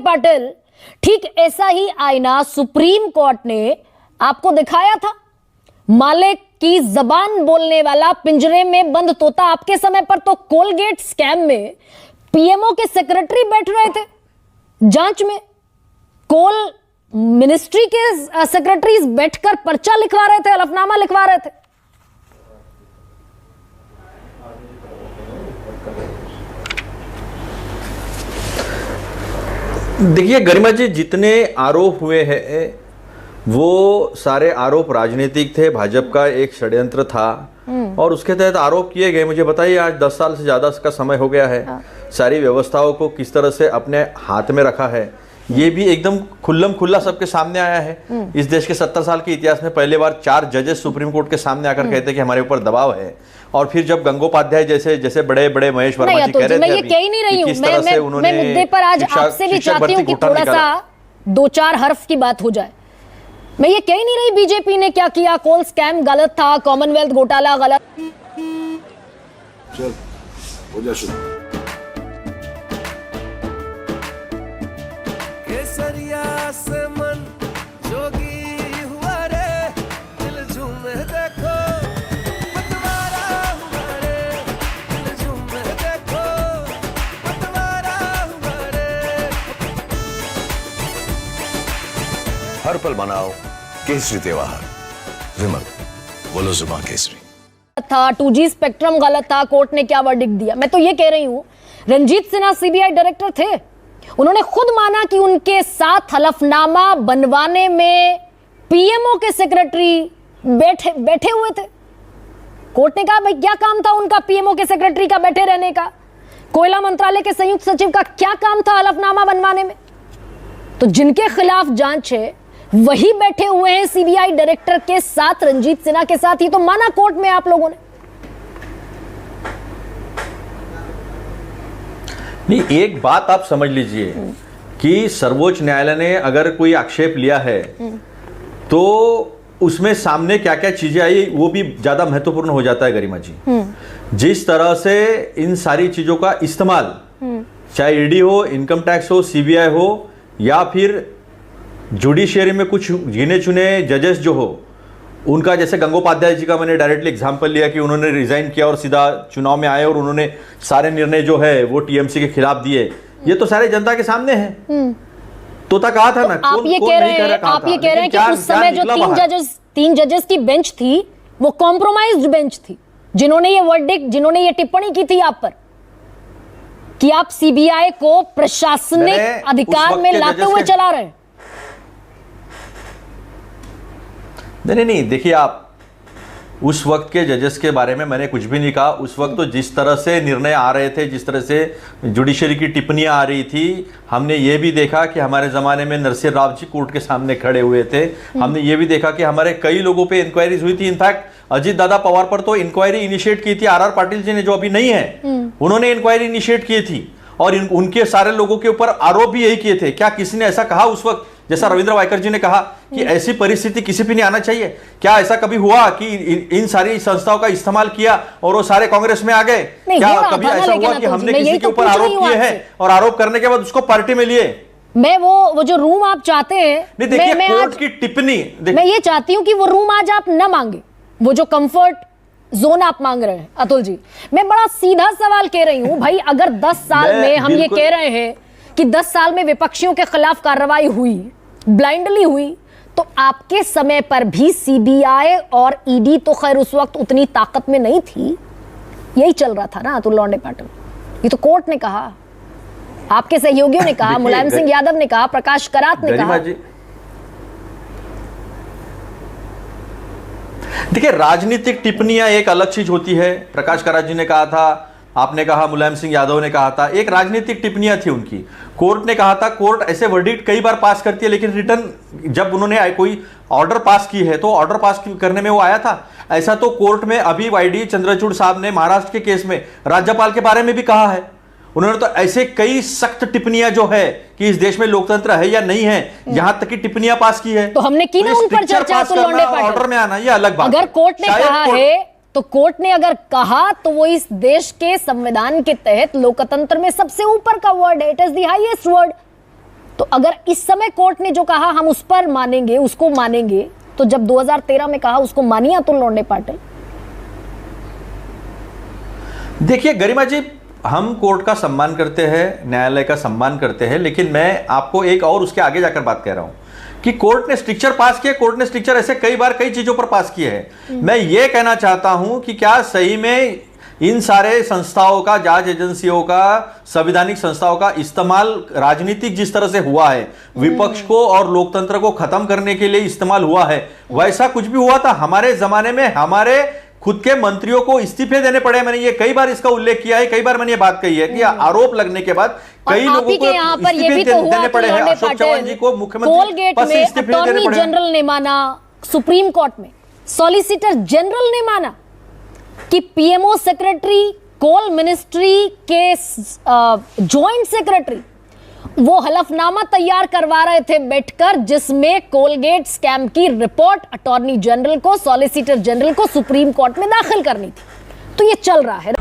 पाटिल, ठीक ऐसा ही आईना सुप्रीम कोर्ट ने आपको दिखाया था। मालिक की जबान बोलने वाला पिंजरे में बंद तोता। आपके समय पर तो कोलगेट स्कैम में पीएमओ के सेक्रेटरी बैठ रहे थे जांच में। कोल मिनिस्ट्री के सेक्रेटरीज बैठकर पर्चा लिखवा रहे थे, हलफनामा लिखवा रहे थे। देखिए गरिमा जी, जितने आरोप हुए हैं वो सारे आरोप राजनीतिक थे, भाजपा का एक षड्यंत्र था और उसके तहत आरोप किए गए। मुझे बताइए, आज 10 साल से ज्यादा का समय हो गया है, सारी व्यवस्थाओं को किस तरह से अपने हाथ में रखा है, ये भी एकदम खुल्लम खुल्ला सबके सामने आया है। इस देश के 70 साल के इतिहास में पहली बार 4 जजेस सुप्रीम कोर्ट के सामने आकर कहते हैं कि हमारे ऊपर दबाव है। और फिर जब गंगोपाध्याय जैसे बड़े बड़े महेश वर्मा जी कह रहे थे, मैं ये कह ही नहीं रही हूं, मैं मुद्दे पर आज आपसे भी चाहती हूं कि थोड़ा सा 2-4 हर्फ की बात हो जाए। मैं ये कह ही नहीं रही बीजेपी ने क्या किया, कोल स्कैम गलत था, कॉमनवेल्थ घोटाला गलत। चल हो जा शुरू। केसरिया से मन जोगी हुआ रे, दिल झूमे देखो पतवारा हुआ रे, दिल झूमे देखो पतवारा हुआ रे। हर पल मनाओ केसरी त्योहार। विमल, बोलो जुबान केसरी। था 2G स्पेक्ट्रम गलत था, कोर्ट ने क्या वर्डिक्ट दिया। मैं तो ये कह रही हूं, रंजीत सिन्हा सीबीआई डायरेक्टर थे, उन्होंने खुद माना कि उनके साथ हलफनामा बनवाने में पीएमओ के सेक्रेटरी बैठे हुए थे। कोर्ट ने कहा भाई क्या काम था उनका पीएमओ के सेक्रेटरी का बैठे रहने का, कोयला मंत्रालय के संयुक्त सचिव का क्या काम था हलफनामा बनवाने में। तो जिनके खिलाफ जांच है वही बैठे हुए हैं सीबीआई डायरेक्टर के साथ, रंजीत सिन्हा के साथ। ही तो माना कोर्ट में आप लोगों ने। नहीं, एक बात आप समझ लीजिए कि सर्वोच्च न्यायालय ने अगर कोई आक्षेप लिया है तो उसमें सामने क्या क्या चीजें आई वो भी ज्यादा महत्वपूर्ण हो जाता है गरिमा जी। जिस तरह से इन सारी चीजों का इस्तेमाल, चाहे ईडी हो, इनकम टैक्स हो, सीबीआई हो या फिर जुडिशियरी में कुछ गिने चुने जजेस जो हो उनका, जैसे गंगोपाध्याय जी का मैंने डायरेक्टली एग्जांपल लिया कि उन्होंने रिजाइन किया और सीधा चुनाव में आए और उन्होंने सारे निर्णय जो है वो टीएमसी के खिलाफ दिए। ये तो सारे जनता के सामने है। तोता कहा था ना, आप ये कह रहे हैं कि उस समय जो 3 जजेस की बेंच थी वो कॉम्प्रोमाइज्ड बेंच थी, जिन्होंने ये वर्डिक्ट, जिन्होंने ये टिप्पणी की थी आप पर कि आप सीबीआई को प्रशासनिक अधिकार में लाते हुए चला रहे हैं। नहीं, देखिए आप, उस वक्त के जजेस के बारे में मैंने कुछ भी नहीं कहा। उस वक्त तो जिस तरह से निर्णय आ रहे थे, जिस तरह से जुडिशरी की टिप्पणियां आ रही थी, हमने ये भी देखा कि हमारे ज़माने में नरसिंह राव जी कोर्ट के सामने खड़े हुए थे। हमने ये भी देखा कि हमारे कई लोगों पे इंक्वायरीज हुई थी। इनफैक्ट अजीत दादा पवार पर तो इंक्वायरी इनिशिएट की थी आर पाटिल जी ने, जो अभी नहीं है, उन्होंने इंक्वायरी इनिशिएट की थी और उनके सारे लोगों के ऊपर आरोप भी यही किए थे। क्या किसी ने ऐसा कहा उस वक्त, जैसा रविंद्र वायकर जी ने कहा कि ऐसी परिस्थिति किसी पे नहीं आना चाहिए? क्या ऐसा कभी हुआ कि इन सारी संस्थाओं का इस्तेमाल किया और वो सारे कांग्रेस में आ गए? क्या कभी ऐसा हुआ कि हमने किसी के ऊपर आरोप किए हैं और आरोप करने के बाद उसको पार्टी में लिए? मैं वो जो रूम आप चाहते हैं, नहीं देखिए, कोर्ट की टिप्पणी, मैं ये चाहती हूं कि वो रूम आज आप न मांगे, वो जो कंफर्ट जोन आप मांग रहे हैं। अतुल जी, मैं बड़ा सीधा सवाल कह रही हूं भाई, अगर 10 साल में हम ये कह रहे हैं कि 10 साल में विपक्षियों के खिलाफ कार्रवाई हुई, ब्लाइंडली हुई, तो आपके समय पर भी सीबीआई और ईडी तो खैर उस वक्त उतनी ताकत में नहीं थी, यही चल रहा था ना अतुल लॉन्डे पाटिल। ये तो कोर्ट ने कहा, आपके सहयोगियों ने कहा, मुलायम सिंह यादव ने कहा, प्रकाश करात ने कहा। देखिए, राजनीतिक टिप्पणियां एक अलग चीज होती है। प्रकाश करात जी ने कहा था, आपने कहा, मुलायम सिंह यादव ने कहा था, एक राजनीतिक टिप्पणियां थी उनकी। कोर्ट ने कहा था, कोर्ट ऐसे वर्डिक्ट कई बार पास करती है, लेकिन रिटर्न जब उन्होंने कोई ऑर्डर पास की है तो ऑर्डर पास करने में वो आया था। ऐसा तो कोर्ट में अभी वाईडी चंद्रचूड़ साहब ने महाराष्ट्र के केस में राज्यपाल के बारे में भी कहा है। उन्होंने तो ऐसे कई सख्त टिप्पणियां जो है कि इस देश में लोकतंत्र है या नहीं है, यहां तक की टिप्पणियां पास की है। तो हमने की ना उन पर चर्चा, अतुल लॉन्डे पाटिल। ऑर्डर में आना ये अलग बात। अगर कोर्ट ने कहा है तो कोर्ट ने अगर कहा तो वो इस देश के संविधान के तहत लोकतंत्र में सबसे ऊपर का वर्ड है, it is the highest word. तो अगर इस समय कोर्ट ने जो कहा हम उस पर मानेंगे, उसको मानेंगे, तो जब 2013 में कहा उसको मानिए अतुल लोंढे पाटिल। देखिए गरिमा जी, हम कोर्ट का सम्मान करते हैं, न्यायालय का सम्मान करते हैं, लेकिन मैं आपको एक और उसके आगे जाकर बात कह रहा हूं कि कोर्ट ने स्ट्रिक्चर पास किया। कोर्ट ने स्ट्रिक्चर ऐसे कई बार कई चीजों पर पास किए हैं। मैं ये कहना चाहता हूं कि क्या सही में इन सारे संस्थाओं का, जांच एजेंसियों का, संवैधानिक संस्थाओं का इस्तेमाल राजनीतिक जिस तरह से हुआ है, विपक्ष को और लोकतंत्र को खत्म करने के लिए इस्तेमाल हुआ है, वैसा कुछ भी हुआ था? हमारे जमाने में हमारे खुद के मंत्रियों को इस्तीफे देने पड़े। मैंने ये कई बार इसका उल्लेख किया है, कई बार मैंने ये बात कही है कि आरोप लगने के बाद कई लोगों को इस्तीफे देने पड़े हैं। अशोक चव्हाण जी को मुख्यमंत्री पद से इस्तीफे देने अटॉर्नी पड़े। जनरल ने माना, सुप्रीम कोर्ट में सॉलिसिटर जनरल ने माना कि पीएमओ सेक्रेटरी, कोल मिनिस्ट्री के जॉइंट सेक्रेटरी वो हलफनामा तैयार करवा रहे थे बैठकर, जिसमें कोलगेट स्कैम की रिपोर्ट अटॉर्नी जनरल को, सॉलिसिटर जनरल को सुप्रीम कोर्ट में दाखिल करनी थी। तो ये चल रहा है।